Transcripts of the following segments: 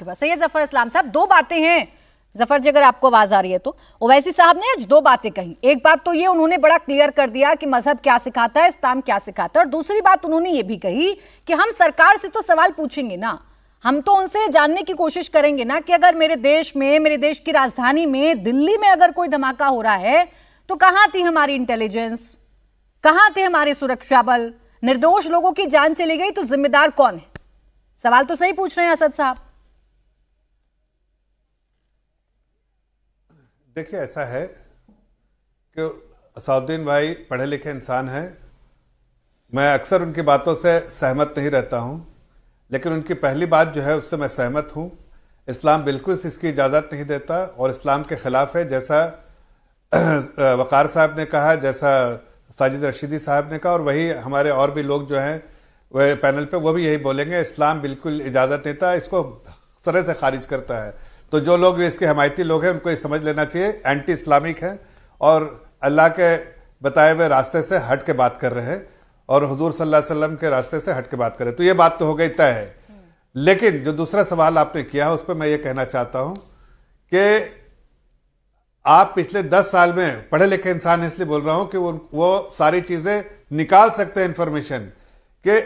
सैयद जफर इस्लाम साहब, दो बातें हैं जफर जी, अगर आपको आवाज आ रही है तो। ओवैसी साहब ने आज दो बातें कही। एक बात तो ये उन्होंने बड़ा क्लियर कर दिया कि मजहब क्या सिखाता है, इस्लाम क्या सिखाता है, और दूसरी बात उन्होंने ये भी कही कि हम सरकार से तो सवाल पूछेंगे ना, हम तो उनसे जानने की कोशिश करेंगे ना कि अगर मेरे देश में, मेरे देश की राजधानी में, दिल्ली में अगर कोई धमाका हो रहा है तो कहां थी हमारी इंटेलिजेंस, कहां थे हमारे सुरक्षा बल? निर्दोष लोगों की जान चली गई तो जिम्मेदार कौन है? सवाल तो सही पूछ रहे हैं असद साहब। देखिए, ऐसा है कि असाउद्दीन भाई पढ़े लिखे इंसान हैं। मैं अक्सर उनकी बातों से सहमत नहीं रहता हूं, लेकिन उनकी पहली बात जो है उससे मैं सहमत हूं। इस्लाम बिल्कुल इसकी इजाज़त नहीं देता और इस्लाम के खिलाफ है, जैसा वकार साहब ने कहा, जैसा साजिद रशीदी साहब ने कहा, और वही हमारे और भी लोग जो हैं वह पैनल पे वो भी यही बोलेंगे। इस्लाम बिल्कुल इजाज़त देता है, इसको सरे से खारिज करता है। तो जो लोग इसके हमायती लोग हैं उनको ये समझ लेना चाहिए एंटी इस्लामिक हैं और अल्लाह के बताए हुए रास्ते से हट के बात कर रहे हैं और हुजूर सल्लल्लाहु अलैहि वसल्लम के रास्ते से हट के बात कर रहे हैं। तो ये बात तो हो गई, तय है। लेकिन जो दूसरा सवाल आपने किया है उस पर मैं ये कहना चाहता हूं कि आप पिछले 10 साल में पढ़े लिखे इंसान इसलिए बोल रहा हूं कि वो सारी चीजें निकाल सकते हैं इंफॉर्मेशन कि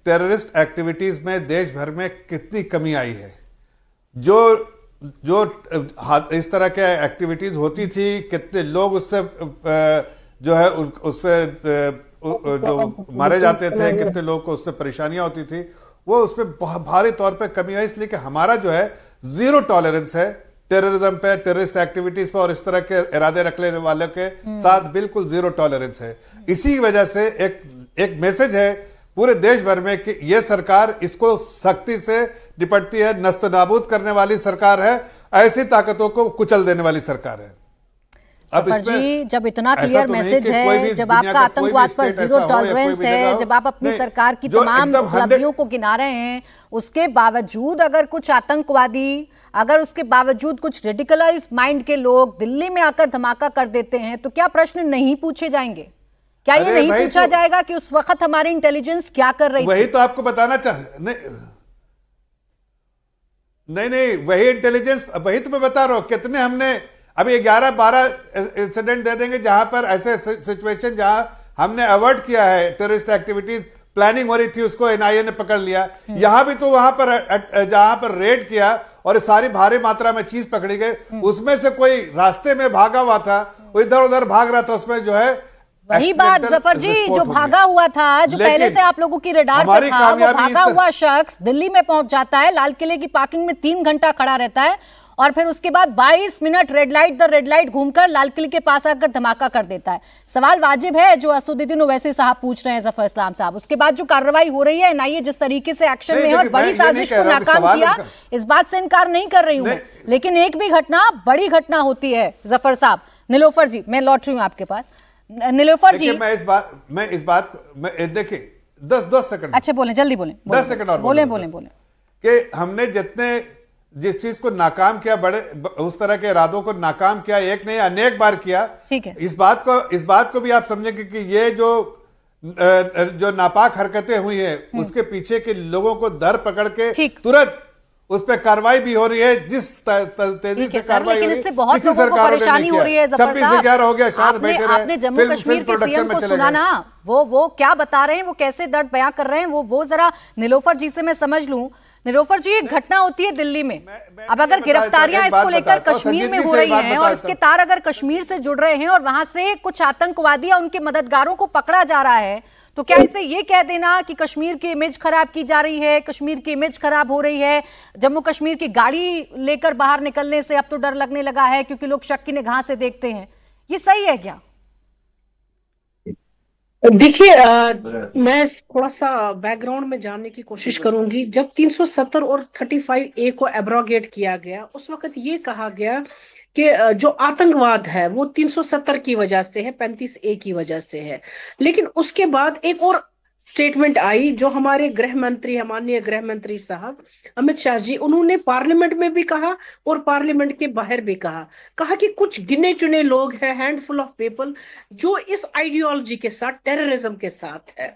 टेररिस्ट एक्टिविटीज में देश भर में कितनी कमी आई है। जो इस तरह के एक्टिविटीज होती थी, कितने लोग उससे जो है उससे जो मारे जाते थे, कितने लोग को उससे परेशानियां होती थी, वो उसमें बहुत भारी तौर पे कमी है। इसलिए कि हमारा जो है जीरो टॉलरेंस है टेररिज्म पे, टेररिस्ट एक्टिविटीज पे और इस तरह के इरादे रखने वालों के साथ बिल्कुल जीरो टॉलरेंस है। इसी वजह से एक मैसेज है पूरे देश भर में कि यह सरकार इसको सख्ती से निपटती है, नस्त नाबूद करने वाली सरकार है, ऐसी ताकतों को कुचल देने वाली सरकार है। अब जी, जब इतना क्लियर मैसेज है, जब आपका आतंकवाद पर जीरो टॉलरेंस है, जब आप अपनी सरकार की तमाम उपलब्धियों को गिना रहे हैं, उसके बावजूद अगर कुछ आतंकवादी, अगर उसके बावजूद कुछ रेडिकलाइज माइंड के लोग दिल्ली में आकर धमाका कर देते हैं तो क्या प्रश्न नहीं पूछे जाएंगे? क्या ये नहीं पूछा जाएगा कि उस वक्त हमारी इंटेलिजेंस क्या कर रही थी? वही तो आपको बताना नहीं, वही इंटेलिजेंस, वही तो मैं बता रहा हूं। कितने हमने अभी 11-12 इंसिडेंट दे देंगे जहां पर ऐसे सिचुएशन जहां हमने अवॉइड किया है टेररिस्ट एक्टिविटीज, प्लानिंग हो रही थी, उसको एनआईए ने पकड़ लिया। यहां भी तो वहां पर जहां पर रेड किया और सारी भारी मात्रा में चीज पकड़ी गई, उसमें से कोई रास्ते में भागा हुआ था, वो इधर उधर भाग रहा था, उसमें जो है वही बात जफर जी, जो भागा हुआ था, जो पहले से आप लोगों की रडार पर था, वो भागा हुआ शख्स दिल्ली में पहुंच जाता है, लाल किले की पार्किंग में 3 घंटा खड़ा रहता है और फिर उसके बाद 22 मिनट रेड लाइट घूमकर लाल किले के पास आकर धमाका कर देता है। सवाल वाजिब है जो असदुद्दीन ओवैसी साहब पूछ रहे हैं जफर इस्लाम साहब। उसके बाद जो कार्रवाई हो रही है, एनआईए जिस तरीके से एक्शन में और बड़ी साजिश को नाकाम किया, इस बात से इनकार नहीं कर रही हूं, लेकिन एक भी घटना बड़ी घटना होती है जफर साहब। निलोफर जी, मैं लौट रही हूं आपके पास। निलोफर जी, मैं इस बात देखिए 10 सेकंड, अच्छा बोलें, जल्दी बोलें, 10 सेकंड और बोलें कि हमने जिस चीज को नाकाम किया, बड़े उस तरह के इरादों को नाकाम किया, एक नहीं अनेक बार किया। ठीक है, इस बात को भी आप समझेंगे कि ये जो नापाक हरकतें हुई है उसके पीछे के लोगों को दर पकड़ के तुरंत उस पर कार्रवाई भी हो रही है। जिस तेजी से कार्रवाई हो रही है, बहुत लोगों को परेशानी हो रही है। 26/11 हो गया, शायद बैठे रहे। आपने जम्मू कश्मीर के सीएम को सुना ना, वो क्या बता रहे हैं, वो कैसे दर्द बयां कर रहे हैं, वो जरा निलोफर जी से मैं समझ लूं। निलोफर जी, एक घटना होती है दिल्ली में, अब अगर गिरफ्तारियां इसको लेकर कश्मीर में हो रही हैं और इसके तार अगर कश्मीर से जुड़ रहे हैं और वहां से कुछ आतंकवादी या उनके मददगारों को पकड़ा जा रहा है, तो क्या इसे ये कह देना कि कश्मीर की इमेज खराब की जा रही है, कश्मीर की इमेज खराब हो रही है, जम्मू कश्मीर की गाड़ी लेकर बाहर निकलने से अब तो डर लगने लगा है क्योंकि लोग शक की निगाह से देखते हैं, ये सही है क्या? देखिए, मैं थोड़ा सा बैकग्राउंड में जानने की कोशिश करूंगी। जब 370 और 35A को एब्रोगेट किया गया, उस वक्त ये कहा गया कि जो आतंकवाद है वो 370 की वजह से है, 35A की वजह से है। लेकिन उसके बाद एक और स्टेटमेंट आई जो हमारे माननीय गृह मंत्री साहब अमित शाह जी, उन्होंने पार्लियामेंट में भी कहा और पार्लियामेंट के बाहर भी कहा कि कुछ गिने चुने लोग हैं, हैंडफुल ऑफ पीपल, जो इस आइडियोलॉजी के साथ, टेररिज्म के साथ है।